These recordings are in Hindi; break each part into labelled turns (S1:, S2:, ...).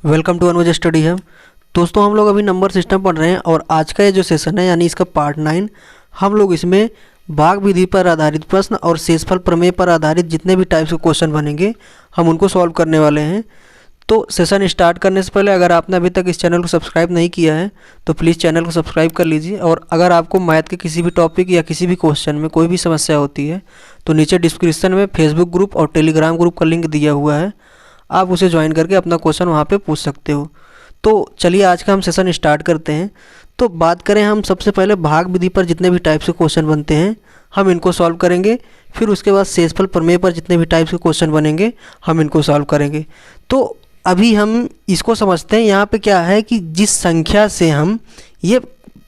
S1: Welcome to Anuj study hub. दोस्तों हम लोग अभी नंबर सिस्टम पढ़ रहे हैं और आज का ये जो सेशन है यानी इसका पार्ट 9 हम लोग इसमें भाग विधि पर आधारित प्रश्न और शेषफल प्रमेय पर आधारित जितने भी टाइप्स के क्वेश्चन बनेंगे हम उनको सॉल्व करने वाले हैं। तो सेशन स्टार्ट करने से पहले अगर आपने अभी तक इस चैनल को सब्सक्राइब नहीं किया है तो प्लीज़ चैनल को सब्सक्राइब कर लीजिए। और अगर आपको मैथ के किसी भी टॉपिक या किसी भी क्वेश्चन में कोई भी समस्या होती है तो नीचे डिस्क्रिप्शन में फेसबुक ग्रुप और टेलीग्राम ग्रुप का लिंक दिया हुआ है, आप उसे ज्वाइन करके अपना क्वेश्चन वहाँ पे पूछ सकते हो। तो चलिए आज का हम सेशन स्टार्ट करते हैं। तो बात करें हम सबसे पहले भाग विधि पर जितने भी टाइप्स के क्वेश्चन बनते हैं हम इनको सॉल्व करेंगे। फिर उसके बाद शेषफल प्रमेय पर जितने भी टाइप्स के क्वेश्चन बनेंगे हम इनको सॉल्व करेंगे। तो अभी हम इसको समझते हैं। यहाँ पे क्या है कि जिस संख्या से हम ये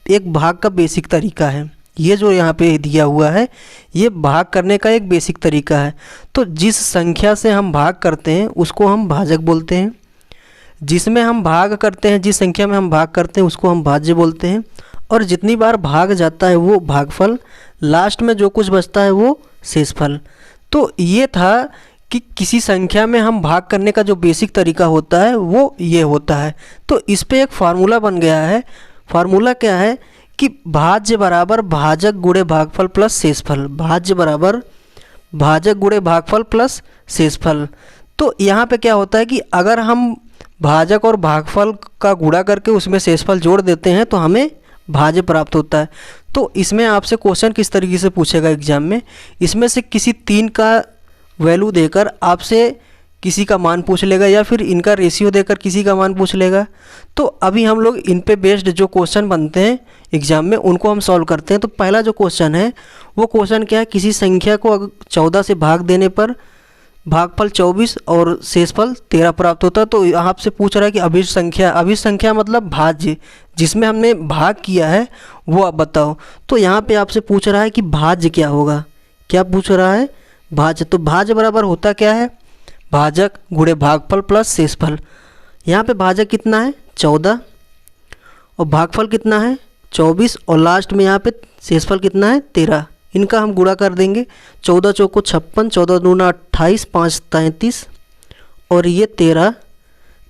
S1: एक भाग का बेसिक तरीका है, ये जो यहाँ पे दिया हुआ है ये भाग करने का एक बेसिक तरीका है। तो जिस संख्या से हम भाग करते हैं उसको हम भाजक बोलते हैं, जिसमें हम भाग करते हैं जिस संख्या में हम भाग करते हैं उसको हम भाज्य बोलते हैं, और जितनी बार भाग जाता है वो भागफल, लास्ट में जो कुछ बचता है वो शेषफल। तो ये था कि किसी संख्या में हम भाग करने का जो बेसिक तरीका होता है वो ये होता है। तो इस पे एक फार्मूला बन गया है। फार्मूला क्या है कि भाज्य बराबर भाजक गुणे भागफल प्लस शेषफल, भाज्य बराबर भाजक गुणे भागफल प्लस शेषफल। तो यहाँ पे क्या होता है कि अगर हम भाजक और भागफल का गुणा करके उसमें शेषफल जोड़ देते हैं तो हमें भाज्य प्राप्त होता है। तो इसमें आपसे क्वेश्चन किस तरीके से पूछेगा एग्जाम में, इसमें से किसी 3 का वैल्यू देकर आपसे किसी का मान पूछ लेगा या फिर इनका रेशियो देकर किसी का मान पूछ लेगा। तो अभी हम लोग इन पे बेस्ड जो क्वेश्चन बनते हैं एग्जाम में उनको हम सॉल्व करते हैं। तो पहला जो क्वेश्चन है वो क्वेश्चन क्या है, किसी संख्या को 14 से भाग देने पर भागफल 24 और शेषफल 13 प्राप्त होता है। तो आपसे पूछ रहा है कि अभिष्ट संख्या मतलब भाज्य जिसमें हमने भाग किया है वो आप बताओ। तो यहाँ पे आपसे पूछ रहा है कि भाज्य क्या होगा, क्या पूछ रहा है, भाज्य। तो भाज्य बराबर होता क्या है, भाजक गुणे भागफल प्लस शेषफल। यहाँ पे भाजक कितना है 14 और भागफल कितना है 24 और लास्ट में यहाँ पे शेषफल कितना है 13। इनका हम गुणा कर देंगे, 14 चौको 56, 14 दूना 28, 5 33 और ये 13।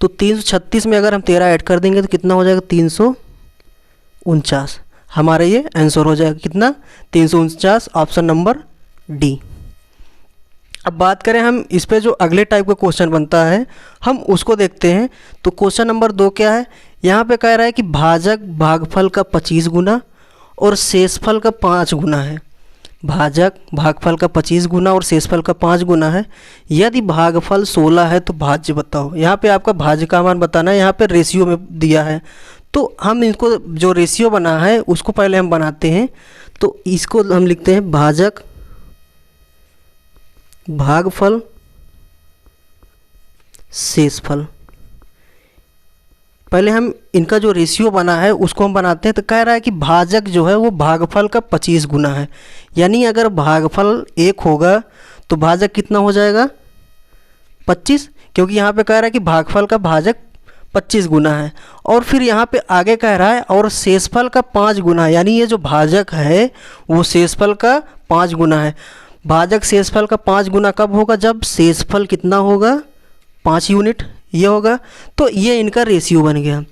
S1: तो 336 में अगर हम 13 ऐड कर देंगे तो कितना हो जाएगा 349। हमारा ये आंसर हो जाएगा कितना 349, ऑप्शन नंबर डी। अब बात करें हम इस पे जो अगले टाइप का क्वेश्चन बनता है हम उसको देखते हैं। तो क्वेश्चन नंबर 2 क्या है, यहाँ पे कह रहा है कि भाजक भागफल का 25 गुना और शेषफल का 5 गुना है। भाजक भागफल का 25 गुना और शेषफल का 5 गुना है। यदि भागफल 16 है तो भाज्य बताओ। यहाँ पे आपका भाज्य का मान बताना है, यहाँ पे रेशियो में दिया है। तो हम इनको जो रेशियो बना है उसको पहले हम बनाते हैं। तो इसको हम लिखते हैं भाजक भागफल शेषफल। पहले हम इनका जो रेशियो बना है उसको हम बनाते हैं। तो कह रहा है कि भाजक जो है वो भागफल का 25 गुना है, यानी अगर भागफल 1 होगा तो भाजक कितना हो जाएगा 25, क्योंकि यहाँ पे कह रहा है कि भागफल का भाजक 25 गुना है। और फिर यहाँ पे आगे कह रहा है और शेषफल का 5 गुना है, यानी ये जो भाजक है वो शेषफल का 5 गुना है। भाजक शेषफल का 5 गुना कब होगा, जब शेषफल कितना होगा 5 यूनिट ये होगा। तो ये इनका रेशियो बन गया।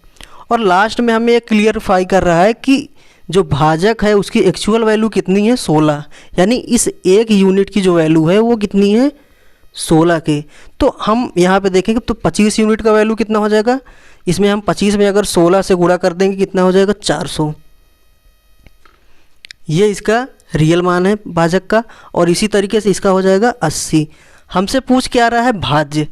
S1: और लास्ट में हमें ये क्लियरफाई कर रहा है कि जो भाजक है उसकी एक्चुअल वैल्यू कितनी है 16, यानी इस 1 यूनिट की जो वैल्यू है वो कितनी है 16 के। तो हम यहाँ पे देखेंगे तो 25 यूनिट का वैल्यू कितना हो जाएगा, इसमें हम 25 में अगर 16 से गुणा कर देंगे कितना हो जाएगा 400। ये इसका रियल मान है भाजक का। और इसी तरीके से इसका हो जाएगा 80। हमसे पूछ क्या रहा है भाज्य,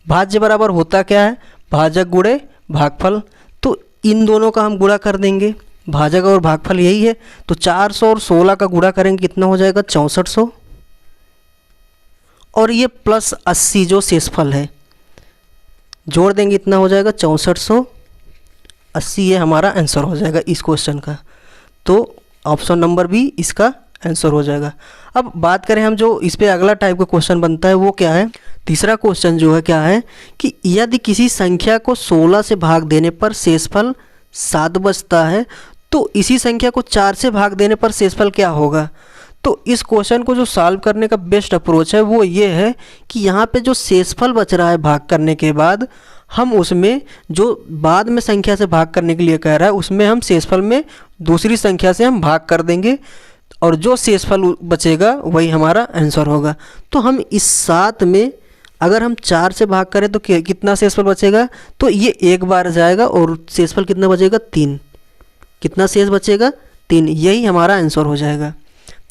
S1: भाज्य बराबर होता क्या है भाजक गुणे भागफल। तो इन दोनों का हम गुणा कर देंगे, भाजक और भागफल यही है। तो 400 और 16 का गुणा करेंगे कितना हो जाएगा 6400, और ये प्लस 80 जो शेषफल है जोड़ देंगे इतना हो जाएगा 6480। ये हमारा आंसर हो जाएगा इस क्वेश्चन का। तो ऑप्शन नंबर बी इसका आंसर हो जाएगा। अब बात करें हम जो इस पे अगला टाइप का क्वेश्चन बनता है वो क्या है, तीसरा क्वेश्चन जो है क्या है कि यदि किसी संख्या को 16 से भाग देने पर शेषफल 7 बचता है तो इसी संख्या को 4 से भाग देने पर शेषफल क्या होगा। तो इस क्वेश्चन को जो सॉल्व करने का बेस्ट अप्रोच है वो ये है कि यहाँ पे जो शेषफल बच रहा है भाग करने के बाद हम उसमें जो बाद में संख्या से भाग करने के लिए कह रहा है उसमें हम शेषफल में दूसरी संख्या से हम भाग कर देंगे और जो शेषफल बचेगा वही हमारा आंसर होगा। तो हम इस 7 में अगर हम 4 से भाग करें तो कितना शेषफल बचेगा, तो ये एक बार जाएगा और शेषफल कितना बचेगा 3। कितना शेष बचेगा 3, यही हमारा आंसर हो जाएगा।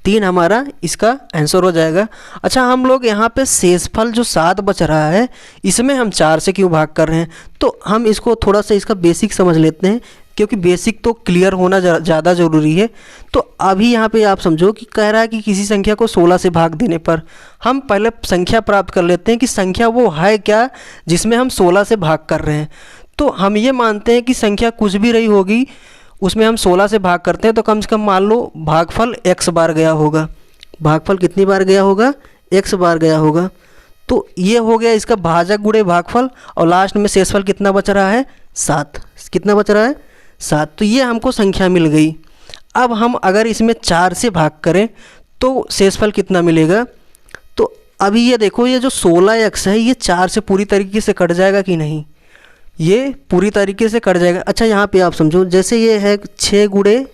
S1: 3 हमारा इसका आंसर हो जाएगा। अच्छा, हम लोग यहाँ पे शेषफल जो 7 बच रहा है इसमें हम 4 से क्यों भाग कर रहे हैं, तो हम इसको थोड़ा सा इसका बेसिक समझ लेते हैं, क्योंकि बेसिक तो क्लियर होना ज़्यादा ज़रूरी है। तो अभी यहाँ पे आप समझो कि कह रहा है कि किसी संख्या को 16 से भाग देने पर हम पहले संख्या प्राप्त कर लेते हैं कि संख्या वो है क्या जिसमें हम 16 से भाग कर रहे हैं। तो हम ये मानते हैं कि संख्या कुछ भी रही होगी उसमें हम 16 से भाग करते हैं, तो कम से कम मान लो भागफल x बार गया होगा। भागफल कितनी बार गया होगा, x बार गया होगा। तो ये हो गया इसका भाजक गुणे भागफल, और लास्ट में शेषफल कितना बच रहा है 7। कितना बच रहा है 7। तो ये हमको संख्या मिल गई। अब हम अगर इसमें 4 से भाग करें तो शेषफल कितना मिलेगा, तो अभी ये देखो ये जो 16x है ये 4 से पूरी तरीके से कट जाएगा कि नहीं, ये पूरी तरीके से कट जाएगा। अच्छा, यहाँ पे आप समझो जैसे ये है 6 गुणे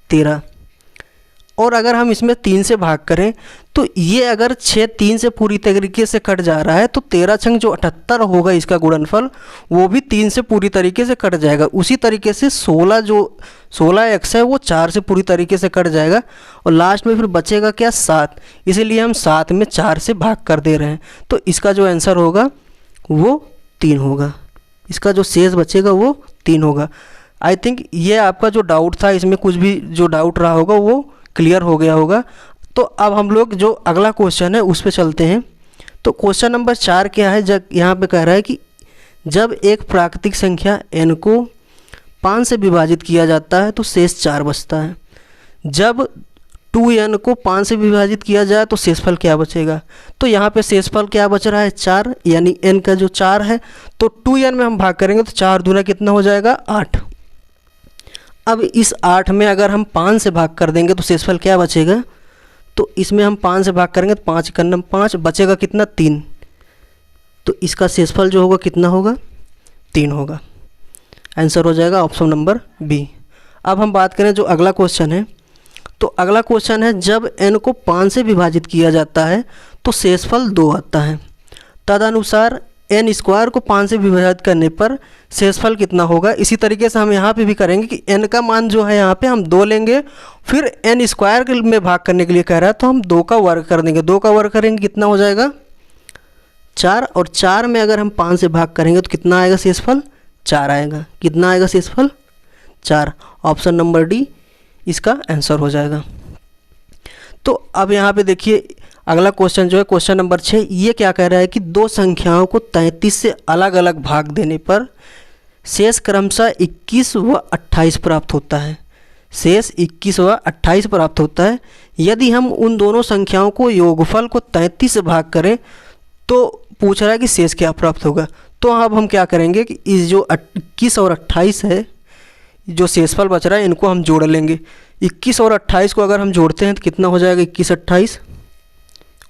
S1: 13, और अगर हम इसमें 3 से भाग करें तो ये अगर 6 3 से पूरी तरीके से कट जा रहा है तो 13 छंग जो 78 होगा इसका गुणनफल वो भी 3 से पूरी तरीके से कट जाएगा। उसी तरीके से 16x है वो 4 से पूरी तरीके से कट जाएगा, और लास्ट में फिर बचेगा क्या 7, इसीलिए हम 7 में 4 से भाग कर दे रहे हैं। तो इसका जो आंसर होगा वो 3 होगा। इसका जो शेष बचेगा वो 3 होगा। आई थिंक ये आपका जो डाउट था इसमें कुछ भी जो डाउट रहा होगा वो क्लियर हो गया होगा। तो अब हम लोग जो अगला क्वेश्चन है उस पर चलते हैं। तो क्वेश्चन नंबर 4 क्या है, जब यहाँ पे कह रहा है कि जब एक प्राकृतिक संख्या n को 5 से विभाजित किया जाता है तो शेष 4 बचता है। जब 2n को 5 से विभाजित किया जाए तो शेषफल क्या बचेगा, तो यहाँ पे शेषफल क्या बच रहा है 4, यानी n का जो 4 है तो 2n में हम भाग करेंगे तो 4 दूना कितना हो जाएगा 8। अब इस 8 में अगर हम 5 से भाग कर देंगे तो शेषफल क्या बचेगा, तो इसमें हम 5 से भाग करेंगे तो 5 कन्नम 5 बचेगा कितना 3। तो इसका शेषफल जो होगा कितना होगा 3 होगा। आंसर हो जाएगा ऑप्शन नंबर बी। अब हम बात करें जो अगला क्वेश्चन है, तो अगला क्वेश्चन है जब n को 5 से विभाजित किया जाता है तो शेषफल 2 आता है। तदनुसार n स्क्वायर को 5 से विभाजित करने पर शेषफल कितना होगा। इसी तरीके से हम यहाँ पे भी करेंगे कि n का मान जो है यहाँ पे हम 2 लेंगे, फिर n स्क्वायर में भाग करने के लिए कह रहा है तो हम 2 का वर्ग कर देंगे। 2 का वर्ग करेंगे कितना हो जाएगा 4, और 4 में अगर हम 5 से भाग करेंगे तो कितना आएगा शेषफल 4 आएगा। कितना आएगा शेषफल 4। ऑप्शन नंबर डी इसका आंसर हो जाएगा। तो अब यहाँ पे देखिए अगला क्वेश्चन जो है क्वेश्चन नंबर 6, ये क्या कह रहा है कि दो संख्याओं को 33 से अलग अलग भाग देने पर शेष क्रमशः 21 व 28 प्राप्त होता है। शेष 21 व 28 प्राप्त होता है। यदि हम उन दोनों संख्याओं को योगफल को 33 से भाग करें तो पूछ रहा है कि शेष क्या प्राप्त होगा। तो अब हम क्या करेंगे कि इस जो 21 और 28 है, जो शेषफल बच रहा है इनको हम जोड़ लेंगे। 21 और 28 को अगर हम जोड़ते हैं तो कितना हो जाएगा 21 28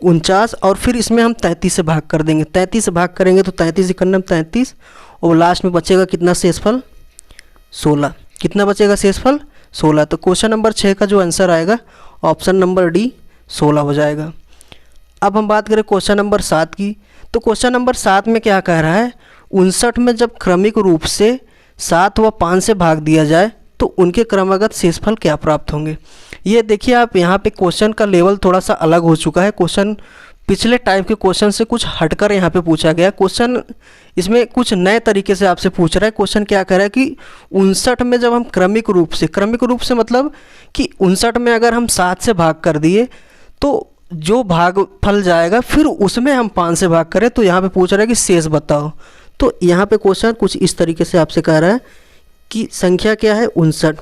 S1: 49, और फिर इसमें हम 33 से भाग कर देंगे। 33 से भाग करेंगे तो 33 इकन्नम 33, और लास्ट में बचेगा कितना शेषफल 16। कितना बचेगा शेषफल 16। तो क्वेश्चन नंबर 6 का जो आंसर आएगा ऑप्शन नंबर डी 16 हो जाएगा। अब हम बात करें क्वेश्चन नंबर 7 की। तो क्वेश्चन नंबर 7 में क्या कह रहा है, 59 में जब क्रमिक रूप से 7 व 5 से भाग दिया जाए तो उनके क्रमागत शेषफल क्या प्राप्त होंगे। ये देखिए आप यहाँ पे क्वेश्चन का लेवल थोड़ा सा अलग हो चुका है। क्वेश्चन पिछले टाइप के क्वेश्चन से कुछ हटकर यहाँ पे पूछा गया। क्वेश्चन इसमें कुछ नए तरीके से आपसे पूछ रहा है। क्वेश्चन क्या कह रहा है कि 59 में जब हम क्रमिक रूप से मतलब कि 59 में अगर हम 7 से भाग कर दिए तो जो भागफल जाएगा फिर उसमें हम 5 से भाग करें, तो यहाँ पे पूछ रहा है कि शेष बताओ। तो यहाँ पे क्वेश्चन कुछ इस तरीके से आपसे कह रहा है कि संख्या क्या है 59।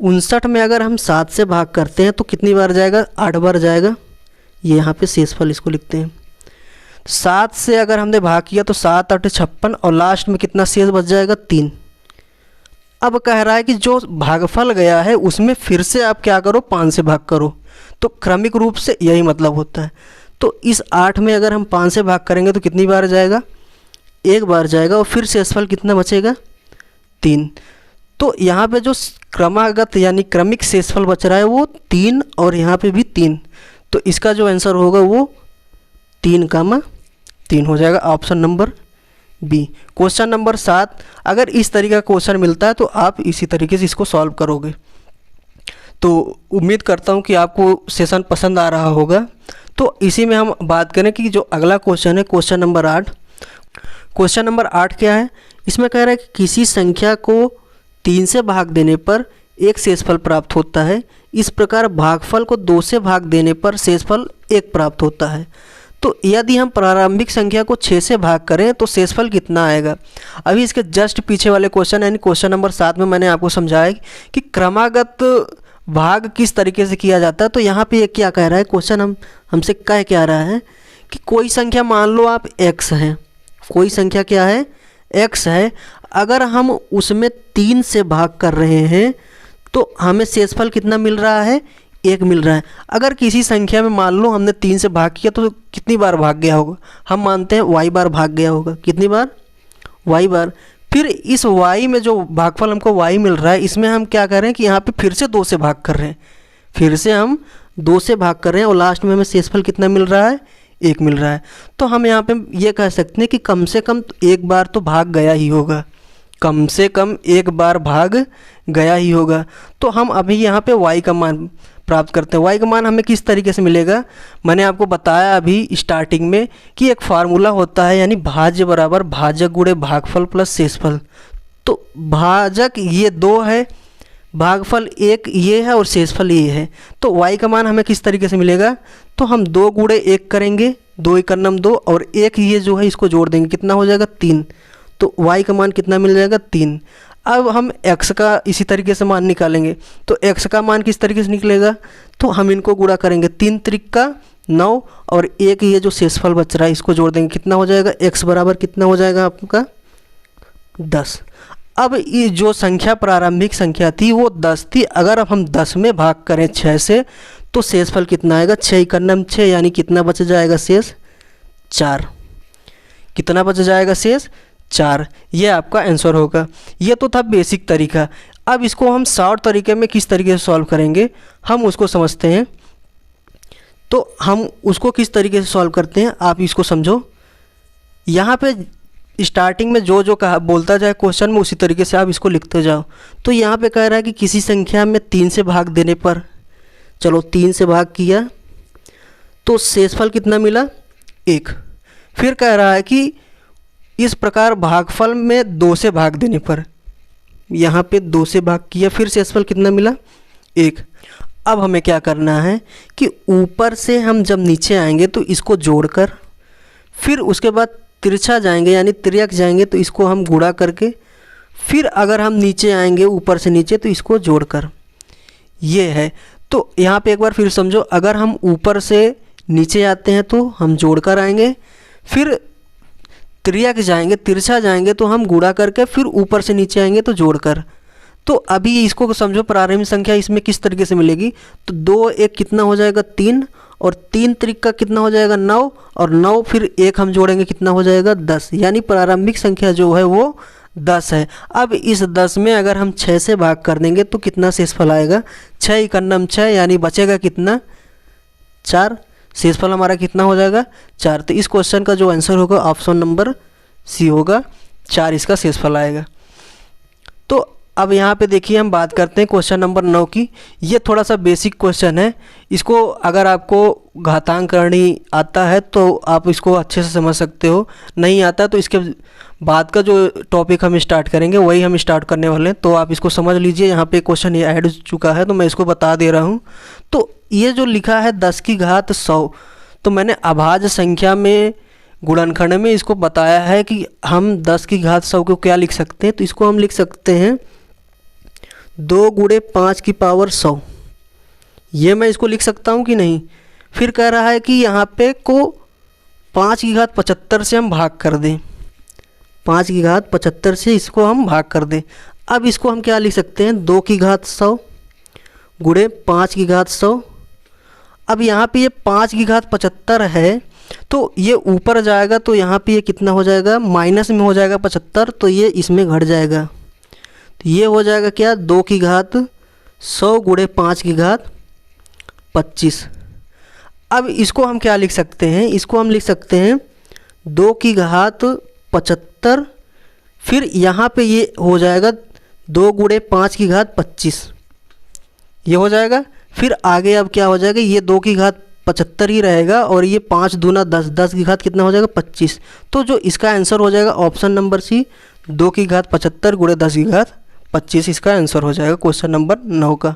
S1: 59 में अगर हम 7 से भाग करते हैं तो कितनी बार जाएगा 8 बार जाएगा। ये यहाँ पे शेषफल इसको लिखते हैं। 7 से अगर हमने भाग किया तो 7 8 56, और लास्ट में कितना शेष बच जाएगा 3। अब कह रहा है कि जो भागफल गया है उसमें फिर से आप क्या करो 5 से भाग करो। तो क्रमिक रूप से यही मतलब होता है। तो इस 8 में अगर हम 5 से भाग करेंगे तो कितनी बार जाएगा एक बार जाएगा और फिर शेषफल कितना बचेगा 3। तो यहाँ पे जो क्रमागत यानी क्रमिक शेषफल बच रहा है वो 3 और यहाँ पे भी 3। तो इसका जो आंसर होगा वो 3,3 हो जाएगा, option number B. Question number 7, अगर इस तरीके का क्वेश्चन मिलता है तो आप इसी तरीके से इसको सॉल्व करोगे। तो उम्मीद करता हूँ कि आपको सेशन पसंद आ रहा होगा। तो इसी में हम बात करें कि जो अगला क्वेश्चन है क्वेश्चन नंबर 8। क्वेश्चन नंबर 8 क्या है, इसमें कह रहा है कि किसी संख्या को 3 से भाग देने पर एक शेषफल प्राप्त होता है। इस प्रकार भागफल को 2 से भाग देने पर शेषफल 1 प्राप्त होता है। तो यदि हम प्रारंभिक संख्या को 6 से भाग करें तो शेषफल कितना आएगा। अभी इसके जस्ट पीछे वाले क्वेश्चन यानी क्वेश्चन नंबर 7 में मैंने आपको समझाया कि क्रमागत भाग किस तरीके से किया जाता है। तो यहाँ पे ये क्या कह रहा है क्वेश्चन, हमसे कह क्या रहा है कि कोई संख्या मान लो आप x हैं, कोई संख्या क्या है x है, अगर हम उसमें 3 से भाग कर रहे हैं तो हमें शेषफल कितना मिल रहा है 1 मिल रहा है। अगर किसी संख्या में मान लो हमने 3 से भाग किया तो कितनी बार भाग गया होगा, हम मानते हैं y बार भाग गया होगा। कितनी बार, y बार। फिर इस y में जो भागफल हमको y मिल रहा है इसमें हम क्या कर रहे हैं कि यहाँ पे फिर से 2 से भाग कर रहे हैं, फिर से हम 2 से भाग कर रहे हैं और लास्ट में हमें शेषफल कितना मिल रहा है 1 मिल रहा है। तो हम यहाँ पे ये कह सकते हैं कि कम से कम एक बार तो भाग गया ही होगा, कम से कम एक बार भाग गया ही होगा। तो हम अभी यहाँ पे y का मान प्राप्त करते हैं। y का मान हमें किस तरीके से मिलेगा, मैंने आपको बताया अभी स्टार्टिंग में कि एक फार्मूला होता है यानी भाज्य बराबर भाजक गुणे भागफल प्लस शेषफल। तो भाजक ये 2 है, भागफल 1 ये है और शेषफल ये है। तो y का मान हमें किस तरीके से मिलेगा, तो हम 2 गुणे 1 करेंगे, 2 × 2 और 1 ये जो है इसको जोड़ देंगे, कितना हो जाएगा 3। तो y का मान कितना मिल जाएगा 3। अब हम x का इसी तरीके से मान निकालेंगे। तो x का मान किस तरीके से निकलेगा, तो हम इनको गुणा करेंगे, 3 त्रिक 9 और 1 ये जो शेषफल बच रहा है इसको जोड़ देंगे, कितना हो जाएगा x बराबर कितना हो जाएगा आपका 10। अब ये जो संख्या प्रारंभिक संख्या थी वो 10 थी, अगर अब हम 10 में भाग करें 6 से तो शेषफल कितना आएगा 6 × 6 यानी कितना बच जाएगा शेष 4। कितना बच जाएगा शेष 4। ये आपका आंसर होगा। ये तो था बेसिक तरीका। अब इसको हम शॉर्ट तरीके में किस तरीके से सॉल्व करेंगे हम उसको समझते हैं। तो हम उसको किस तरीके से सॉल्व करते हैं आप इसको समझो। यहाँ पे स्टार्टिंग में जो जो कहा बोलता जाए क्वेश्चन में उसी तरीके से आप इसको लिखते जाओ। तो यहाँ पे कह रहा है कि किसी संख्या में 3 से भाग देने पर, चलो 3 से भाग किया तो शेषफल कितना मिला 1। फिर कह रहा है कि इस प्रकार भागफल में 2 से भाग देने पर, यहाँ पे 2 से भाग किया फिर शेषफल कितना मिला 1। अब हमें क्या करना है कि ऊपर से हम जब नीचे आएंगे तो इसको जोड़कर, फिर उसके बाद तिरछा जाएंगे यानी तिर्यक जाएंगे तो इसको हम गुणा करके, फिर अगर हम नीचे आएंगे ऊपर से नीचे तो इसको जोड़कर, ये है। तो यहाँ पे एक बार फिर समझो, अगर हम ऊपर से नीचे आते हैं तो हम जोड़कर आएंगे, फिर तिर्यक जाएंगे तिरछा जाएंगे तो हम गुणा करके, फिर ऊपर से नीचे आएंगे तो जोड़कर। तो अभी इसको समझो प्रारंभिक संख्या इसमें किस तरीके से मिलेगी। तो 2 1 कितना हो जाएगा 3 और 3 त्रिक कितना हो जाएगा 9 और 9 फिर 1 हम जोड़ेंगे कितना हो जाएगा 10, यानी प्रारंभिक संख्या जो है वो 10 है। अब इस 10 में अगर हम 6 से भाग कर देंगे तो कितना शेषफल आएगा 6 × 6 यानी बचेगा कितना 4। शेषफल हमारा कितना हो जाएगा 4। तो इस क्वेश्चन का जो आंसर होगा ऑप्शन नंबर सी होगा, 4 इसका शेषफल आएगा। तो अब यहाँ पे देखिए हम बात करते हैं क्वेश्चन नंबर 9 की। ये थोड़ा सा बेसिक क्वेश्चन है, इसको अगर आपको घातांक करनी आता है तो आप इसको अच्छे से समझ सकते हो, नहीं आता तो इसके बाद का जो टॉपिक हम स्टार्ट करेंगे वही हम स्टार्ट करने वाले हैं। तो आप इसको समझ लीजिए, यहाँ पे क्वेश्चन ये ऐड हो चुका है तो मैं इसको बता दे रहा हूँ। तो ये जो लिखा है 10 की घात 100, तो मैंने अभाज्य संख्या में गुणनखंड में इसको बताया है कि हम 10 की घात 100 को क्या लिख सकते हैं। तो इसको हम लिख सकते हैं 2 × 5 की पावर 100, ये मैं इसको लिख सकता हूँ कि नहीं। फिर कह रहा है कि यहाँ पे को 5 की घात 75 से हम भाग कर दें, 5 की घात 75 से इसको हम भाग कर दें। अब इसको हम क्या लिख सकते हैं 2 की घात 100 × 5 की घात 100। अब यहाँ पे ये 5 की घात 75 है तो ये ऊपर जाएगा तो यहाँ पे ये कितना हो जाएगा, माइनस में हो जाएगा 75, तो ये इसमें घट जाएगा। तो ये हो जाएगा क्या, 2 की घात 100 गुणे 5 की घात 25। अब इसको हम क्या लिख सकते हैं, इसको हम लिख सकते हैं 2 की घात 75, फिर यहाँ पे ये हो जाएगा 2 गुणे 5 की घात 25, ये हो जाएगा। फिर आगे अब क्या हो जाएगा, ये 2 की घात 75 ही रहेगा और ये 5 दूना 10, 10 की घात कितना हो जाएगा 25। तो जो इसका आंसर हो जाएगा ऑप्शन नंबर सी, 2 की घात 75 गुणे 10 की घात 25 इसका आंसर हो जाएगा क्वेश्चन नंबर 9 का।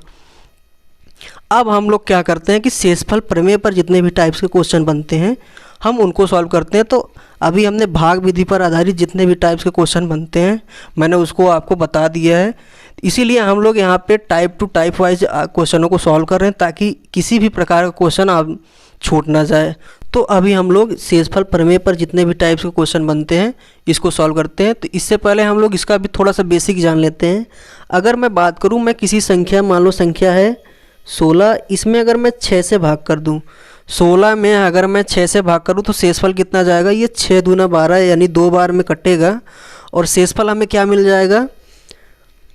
S1: अब हम लोग क्या करते हैं कि शेषफल प्रमेय पर जितने भी टाइप्स के क्वेश्चन बनते हैं हम उनको सॉल्व करते हैं। तो अभी हमने भाग विधि पर आधारित जितने भी टाइप्स के क्वेश्चन बनते हैं मैंने उसको आपको बता दिया है, इसीलिए हम लोग यहाँ पे टाइप टू टाइप वाइज क्वेश्चनों को सॉल्व कर रहे हैं ताकि किसी भी प्रकार का क्वेश्चन आप छूट ना जाए। तो अभी हम लोग शेषफल प्रमेय पर जितने भी टाइप्स के क्वेश्चन बनते हैं इसको सॉल्व करते हैं। तो इससे पहले हम लोग इसका भी थोड़ा सा बेसिक जान लेते हैं। अगर मैं बात करूँ, मैं किसी संख्या, मान लो संख्या है 16, इसमें अगर मैं 6 से भाग कर दूँ, 16 में अगर मैं 6 से भाग करूँ तो शेषफल कितना जाएगा, ये 6 दूना 12 यानी 2 बार में कटेगा और शेषफल हमें क्या मिल जाएगा,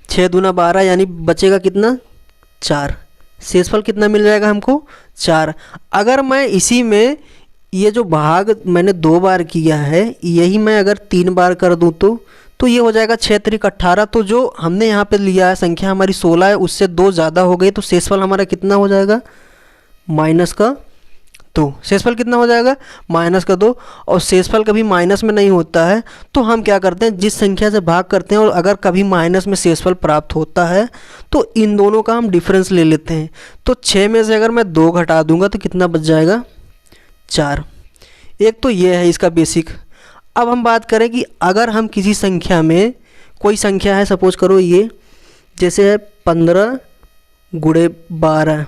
S1: 6 दूना 12 यानी बचेगा कितना 4। शेषफल कितना मिल जाएगा हमको 4। अगर मैं इसी में ये जो भाग मैंने 2 बार किया है यही मैं अगर 3 बार कर दूँ तो ये हो जाएगा 6 त्रिक 18। तो जो हमने यहाँ पे लिया है संख्या हमारी 16 है, उससे 2 ज़्यादा हो गई तो शेषफल हमारा कितना हो जाएगा माइनस का 2। शेषफल कितना हो जाएगा माइनस का 2। और शेषफल कभी माइनस में नहीं होता है तो हम क्या करते हैं, जिस संख्या से भाग करते हैं और अगर कभी माइनस में शेषफल प्राप्त होता है तो इन दोनों का हम डिफरेंस ले लेते हैं। तो 6 में से अगर मैं 2 घटा दूंगा तो कितना बच जाएगा 4। एक तो ये है इसका बेसिक। अब हम बात करें कि अगर हम किसी संख्या में, कोई संख्या है सपोज करो ये जैसे है 15 गुणे 12,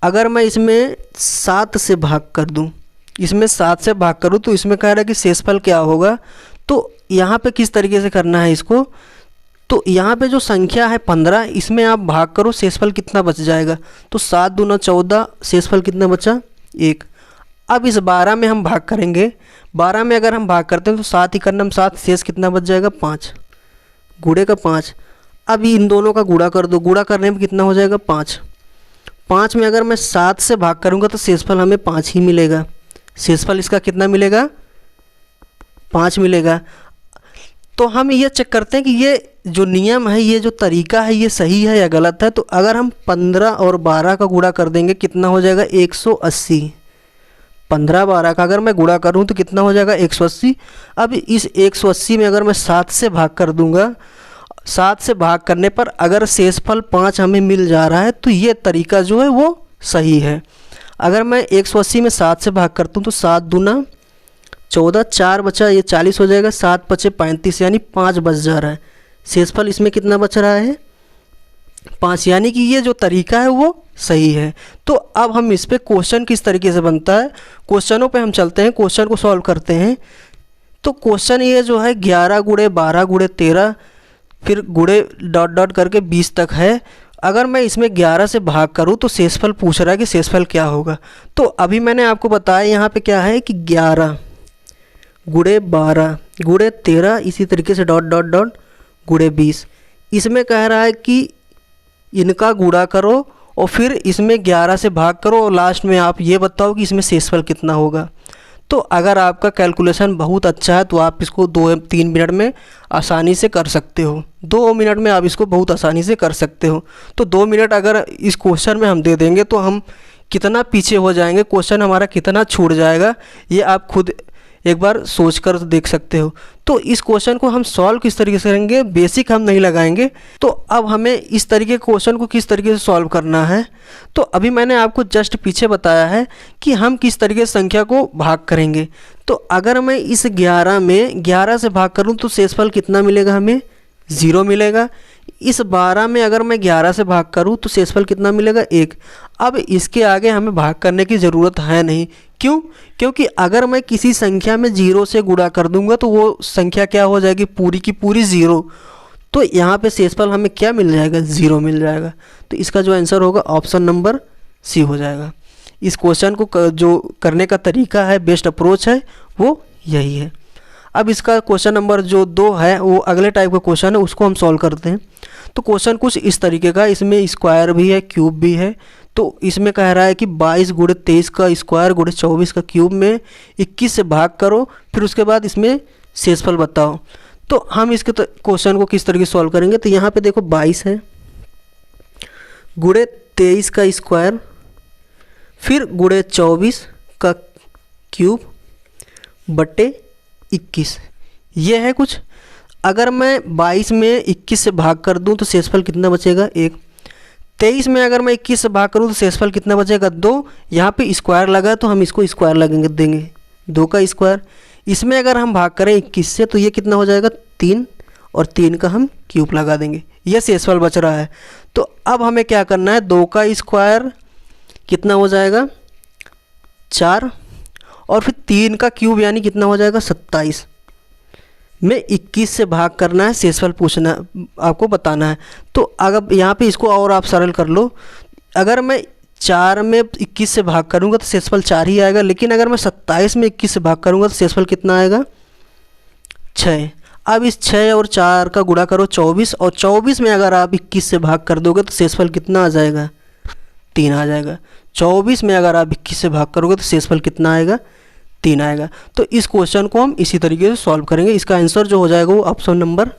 S1: अगर मैं इसमें 7 से भाग कर दूं, इसमें 7 से भाग करूं तो इसमें कह रहा है कि शेषफल क्या होगा। तो यहाँ पे किस तरीके से करना है इसको, तो यहाँ पे जो संख्या है 15 इसमें आप भाग करो, शेषफल कितना बच जाएगा, तो 7 दूना 14, शेषफल कितना बचा 1। अब इस 12 में हम भाग करेंगे, 12 में अगर हम भाग करते हैं तो 7 ही करना 7, शेष कितना बच जाएगा 5, गुणे का 5। अब इन दोनों का गुणा कर दो, गुणा करने में कितना हो जाएगा 5। 5 में अगर मैं 7 से भाग करूंगा तो शेषफल हमें 5 ही मिलेगा। शेषफल इसका कितना मिलेगा 5 मिलेगा। तो हम ये चेक करते हैं कि ये जो नियम है, ये जो तरीका है, ये सही है या गलत है। तो अगर हम 15 और 12 का गुणा कर देंगे कितना हो जाएगा 180। 15 12 का अगर मैं गुणा करूं तो कितना हो जाएगा 180। अब इस 180 में अगर मैं 7 से भाग कर दूंगा, 7 से भाग करने पर अगर शेषफल 5 हमें मिल जा रहा है तो ये तरीका जो है वो सही है। अगर मैं 180 में 7 से भाग करता हूँ तो 7 दूना 14, 4 बचा, ये 40 हो जाएगा, 7 बचे 35 यानी 5 बच जा रहा है। शेषफल इसमें कितना बच रहा है 5, यानी कि ये जो तरीका है वो सही है। तो अब हम इस पे क्वेश्चन किस तरीके से बनता है, क्वेश्चनों पे हम चलते हैं, क्वेश्चन को सॉल्व करते हैं। तो क्वेश्चन ये जो है 11 गुणे 12 गुणे 13 फिर गुणे डॉट डॉट करके 20 तक है। अगर मैं इसमें 11 से भाग करूं तो शेषफल पूछ रहा है कि शेषफल क्या होगा। तो अभी मैंने आपको बताया यहाँ पे क्या है कि 11 गुणे 12 गुणे 13 इसी तरीके से डॉट डॉट डॉट गुणे 20। इसमें कह रहा है कि इनका गुणा करो और फिर इसमें 11 से भाग करो और लास्ट में आप ये बताओ कि इसमें शेषफल कितना होगा। तो अगर आपका कैलकुलेशन बहुत अच्छा है तो आप इसको 2-3 मिनट में आसानी से कर सकते हो। 2 मिनट में आप इसको बहुत आसानी से कर सकते हो। तो 2 मिनट अगर इस क्वेश्चन में हम दे देंगे तो हम कितना पीछे हो जाएंगे, क्वेश्चन हमारा कितना छूट जाएगा, ये आप खुद एक बार सोच कर देख सकते हो। तो इस क्वेश्चन को हम सॉल्व किस तरीके से करेंगे, बेसिक हम नहीं लगाएंगे। तो अब हमें इस तरीके के क्वेश्चन को किस तरीके से सॉल्व करना है, तो अभी मैंने आपको जस्ट पीछे बताया है कि हम किस तरीके से संख्या को भाग करेंगे। तो अगर मैं इस 11 में 11 से भाग करूं तो शेषफल कितना मिलेगा, हमें 0 मिलेगा। इस 12 में अगर मैं 11 से भाग करूं तो शेषफल कितना मिलेगा 1। अब इसके आगे हमें भाग करने की ज़रूरत है नहीं, क्यों, क्योंकि अगर मैं किसी संख्या में 0 से गुणा कर दूंगा तो वो संख्या क्या हो जाएगी, पूरी की पूरी 0। तो यहाँ पे शेषफल हमें क्या मिल जाएगा 0 मिल जाएगा। तो इसका जो आंसर होगा ऑप्शन नंबर सी हो जाएगा। इस क्वेश्चन को जो करने का तरीका है, बेस्ट अप्रोच है, वो यही है। अब इसका क्वेश्चन नंबर जो 2 है वो अगले टाइप का क्वेश्चन है, उसको हम सॉल्व करते हैं। तो क्वेश्चन कुछ इस तरीके का, इसमें स्क्वायर भी है, क्यूब भी है। तो इसमें कह रहा है कि 22 गुणे 23 का स्क्वायर गुणे 24 का क्यूब में 21 से भाग करो, फिर उसके बाद इसमें शेषफल बताओ। तो हम इसके क्वेश्चन को किस तरीके से सॉल्व करेंगे, तो यहाँ पे देखो 22 है गुणे 23 का स्क्वायर फिर गुणे 24 का क्यूब बटे 21, ये है कुछ। अगर मैं 22 में 21 से भाग कर दूं तो शेषफल कितना बचेगा 1। 23 में अगर मैं 21 से भाग करूं तो शेषफल कितना बचेगा 2। यहाँ पे स्क्वायर लगा तो हम इसको स्क्वायर लगेंगे, देंगे 2 का स्क्वायर। इसमें अगर हम भाग करें 21 से तो ये कितना हो जाएगा 3, और 3 का हम क्यूब लगा देंगे, ये शेषफल बच रहा है। तो अब हमें क्या करना है, 2 का स्क्वायर कितना हो जाएगा 4, और फिर 3 का क्यूब यानी कितना हो जाएगा 27 में 21 से भाग करना है, शेषफल पूछना आपको बताना है। तो अगर यहाँ पे इसको और आप सरल कर लो, अगर मैं 4 में 21 से भाग करूँगा तो शेषफल 4 ही आएगा, लेकिन अगर मैं 27 में 21 से भाग करूँगा तो शेषफल कितना आएगा 6। अब इस 6 और 4 का गुणा करो 24, और 24 में अगर आप 21 से भाग कर दोगे तो शेषफल कितना आ जाएगा 3 आ जाएगा। 24 में अगर आप 21 से भाग करोगे तो शेषफल कितना आएगा 3 आएगा। तो इस क्वेश्चन को हम इसी तरीके से सॉल्व करेंगे। इसका आंसर जो हो जाएगा वो ऑप्शन नंबर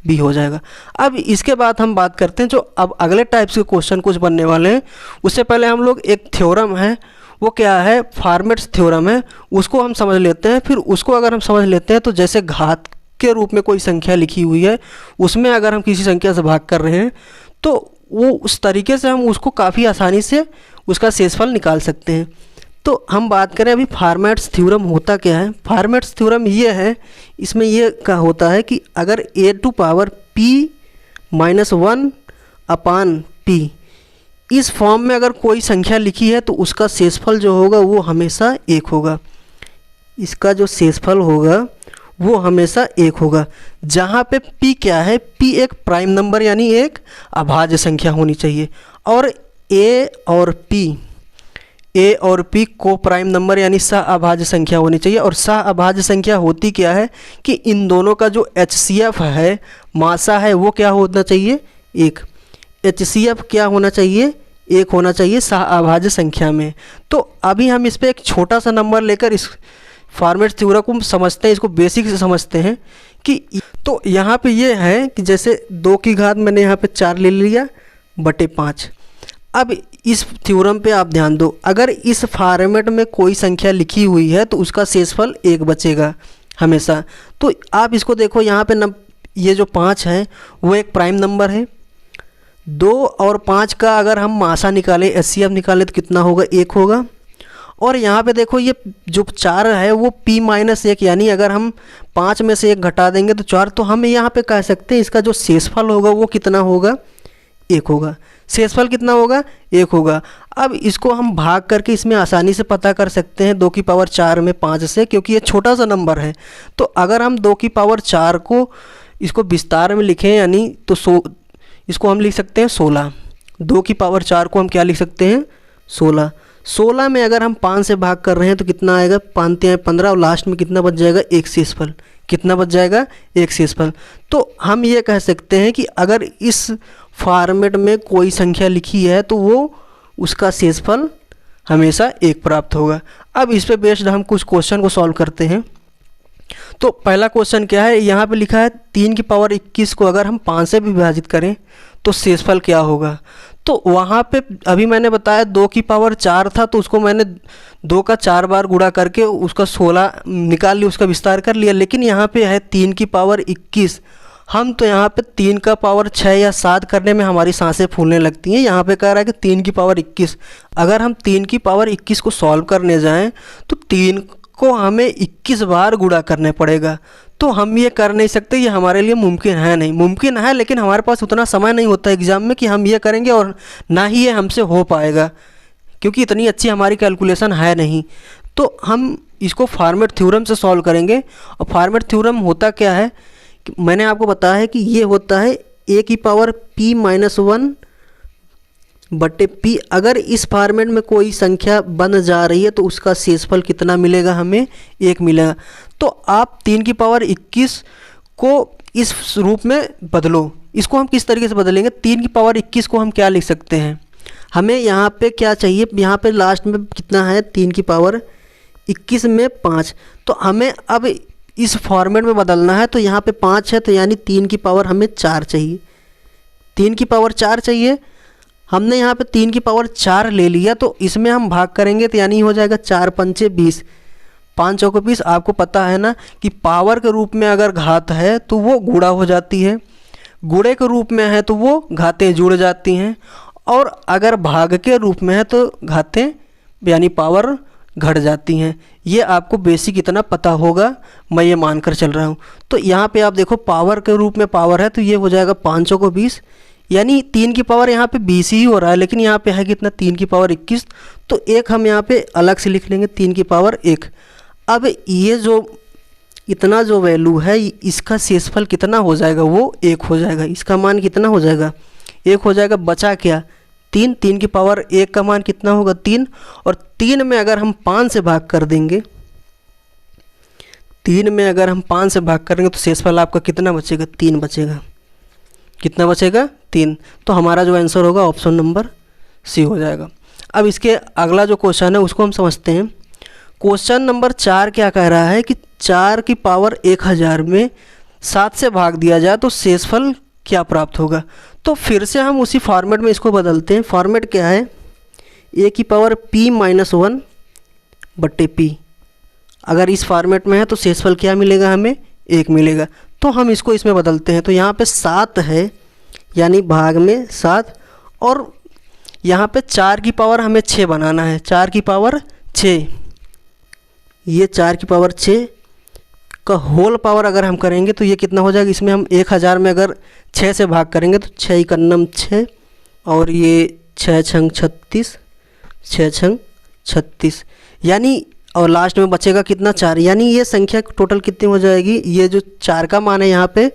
S1: बी हो जाएगा। अब इसके बाद हम बात करते हैं जो अब अगले टाइप्स के क्वेश्चन कुछ बनने वाले हैं। उससे पहले हम लोग एक थ्योरम है, वो क्या है, फॉर्मेट्स थ्योरम है, उसको हम समझ लेते हैं। फिर उसको अगर हम समझ लेते हैं तो जैसे घात के रूप में कोई संख्या लिखी हुई है, उसमें अगर हम किसी संख्या से भाग कर रहे हैं तो वो उस तरीके से हम उसको काफ़ी आसानी से उसका शेषफल निकाल सकते हैं। तो हम बात करें अभी फॉर्मेट्स थ्योरम होता क्या है। फॉर्मेट्स थ्योरम ये है, इसमें ये का होता है कि अगर a to power p minus 1 upon p इस फॉर्म में अगर कोई संख्या लिखी है तो उसका शेषफल जो होगा वो हमेशा 1 होगा। इसका जो शेषफल होगा वो हमेशा 1 होगा। जहाँ पे p क्या है, p एक प्राइम नंबर यानी एक अभाज्य संख्या होनी चाहिए, और a और p को प्राइम नंबर यानी सह अभाज्य संख्या होनी चाहिए। और सह अभाज्य संख्या होती क्या है कि इन दोनों का जो HCF है, मासा है, वो क्या होना चाहिए 1। HCF क्या होना चाहिए 1 होना चाहिए सह अभाज्य संख्या में। तो अभी हम इस पर एक छोटा सा नंबर लेकर इस फॉर्मेट थ्योरम को समझते हैं, इसको बेसिक से समझते हैं कि तो यहाँ पे ये है कि जैसे 2 की घात मैंने यहाँ पे 4 ले लिया बटे 5। अब इस थ्योरम पे आप ध्यान दो, अगर इस फॉर्मेट में कोई संख्या लिखी हुई है तो उसका शेषफल 1 बचेगा हमेशा। तो आप इसको देखो, यहाँ पे ये जो 5 है वो एक प्राइम नंबर है। 2 और 5 का अगर हम मासा निकालें, HCF निकालें तो कितना होगा 1 होगा। और यहाँ पे देखो ये जो 4 है वो p माइनस 1 यानी अगर हम 5 में से 1 घटा देंगे तो 4, तो हम यहाँ पे कह सकते हैं इसका जो शेषफल होगा वो कितना होगा 1 होगा। शेषफल कितना होगा 1 होगा। अब इसको हम भाग करके इसमें आसानी से पता कर सकते हैं 2 की पावर 4 में 5 से, क्योंकि ये छोटा सा नंबर है। तो अगर हम 2 की पावर 4 को इसको विस्तार में लिखें यानी तो इसको हम लिख सकते हैं 16। 2 की पावर 4 को हम क्या लिख सकते हैं 16। 16 में अगर हम 5 से भाग कर रहे हैं तो कितना आएगा, 5 तिहाई 15, और लास्ट में कितना बच जाएगा 1 शेषफल। कितना बच जाएगा 1 शेषफल। तो हम ये कह सकते हैं कि अगर इस फॉर्मेट में कोई संख्या लिखी है तो वो उसका शेषफल हमेशा 1 प्राप्त होगा। अब इस पे बेस्ड हम कुछ क्वेश्चन को सॉल्व करते हैं। तो पहला क्वेश्चन क्या है, यहाँ पे लिखा है 3 की पावर 21 को अगर हम 5 से विभाजित करें तो शेषफल क्या होगा। तो वहाँ पे अभी मैंने बताया 2 की पावर 4 था तो उसको मैंने 2 का 4 बार गुणा करके उसका 16 निकाल लिया, उसका विस्तार कर लिया। लेकिन यहाँ पे है 3 की पावर 21, हम तो यहाँ पे 3 का पावर 6 या 7 करने में हमारी सांसें फूलने लगती हैं। यहाँ पे कह रहा है कि 3 की पावर 21, अगर हम 3 की पावर 21 को सॉल्व करने जाएं तो 3 को हमें 21 बार गुणा करने पड़ेगा। तो हम ये कर नहीं सकते, ये हमारे लिए मुमकिन है नहीं। मुमकिन है लेकिन हमारे पास उतना समय नहीं होता एग्ज़ाम में कि हम ये करेंगे, और ना ही ये हमसे हो पाएगा क्योंकि इतनी अच्छी हमारी कैलकुलेशन है नहीं। तो हम इसको फॉर्मेट थ्योरम से सॉल्व करेंगे। और फॉर्मेट थ्योरम होता क्या है कि मैंने आपको बताया है कि ये होता है a की पावर p माइनस 1 बटे p। अगर इस फॉर्मेट में कोई संख्या बन जा रही है तो उसका शेषफल कितना मिलेगा, हमें 1 मिलेगा। तो आप 3 की पावर 21 को इस रूप में बदलो। इसको हम किस तरीके से बदलेंगे, 3 की पावर 21 को हम क्या लिख सकते हैं, हमें यहाँ पे क्या चाहिए, यहाँ पे लास्ट में कितना है 3 की पावर 21 में 5। तो हमें अब इस फॉर्मेट में बदलना है, तो यहाँ पे 5 है तो यानी 3 की पावर हमें 4 चाहिए, 3 की पावर 4 चाहिए। हमने यहाँ पे 3 की पावर 4 ले लिया, तो इसमें हम भाग करेंगे तो यानी हो जाएगा 4 पंचे 20, 5 चौके 20। आपको पता है ना कि पावर के रूप में अगर घात है तो वो गुणा हो जाती है, गुणे के रूप में है तो वो घातें जुड़ जाती हैं, और अगर भाग के रूप में है तो घातें यानी पावर घट जाती हैं। ये आपको बेसिक इतना पता होगा, मैं ये मानकर चल रहा हूँ। तो यहाँ पे आप देखो पावर के रूप में पावर है तो ये हो जाएगा 5 को 20, यानी 3 की पावर यहाँ पे 20 ही हो रहा है, लेकिन यहाँ पे है कितना 3 की पावर 21। तो एक हम यहाँ पे अलग से लिख लेंगे 3 की पावर 1। अब ये जो इतना जो वैल्यू है इसका शेषफल कितना हो जाएगा, वो 1 हो जाएगा। इसका मान कितना हो जाएगा, 1 हो जाएगा। बचा क्या 3, 3 की पावर 1 का मान कितना होगा 3, और 3 में अगर हम 5 से भाग कर देंगे, 3 में अगर हम 5 से भाग करेंगे तो शेषफल आपका कितना बचेगा, 3 बचेगा। कितना बचेगा 3। तो हमारा जो आंसर होगा ऑप्शन नंबर सी हो जाएगा। अब इसके अगला जो क्वेश्चन है उसको हम समझते हैं। क्वेश्चन नंबर 4 क्या कह रहा है कि 4 की पावर 1000 में 7 से भाग दिया जाए तो शेषफल क्या प्राप्त होगा। तो फिर से हम उसी फॉर्मेट में इसको बदलते हैं। फॉर्मेट क्या है, a की पावर p माइनस 1 बट्टे p। अगर इस फॉर्मेट में है तो शेषफल क्या मिलेगा, हमें 1 मिलेगा। तो हम इसको इसमें बदलते हैं। तो यहाँ पे 7 है यानी भाग में 7, और यहाँ पे 4 की पावर हमें 6 बनाना है, 4 की पावर 6। ये 4 की पावर 6 का होल पावर अगर हम करेंगे तो ये कितना हो जाएगा, इसमें हम 1000 में अगर 6 से भाग करेंगे तो 6 एकन्नम 6, और ये 6 छंग 36, 6 छंग 36, यानी और लास्ट में बचेगा कितना 4, यानी ये संख्या टोटल कितनी हो जाएगी। ये जो 4 का मान है यहाँ पे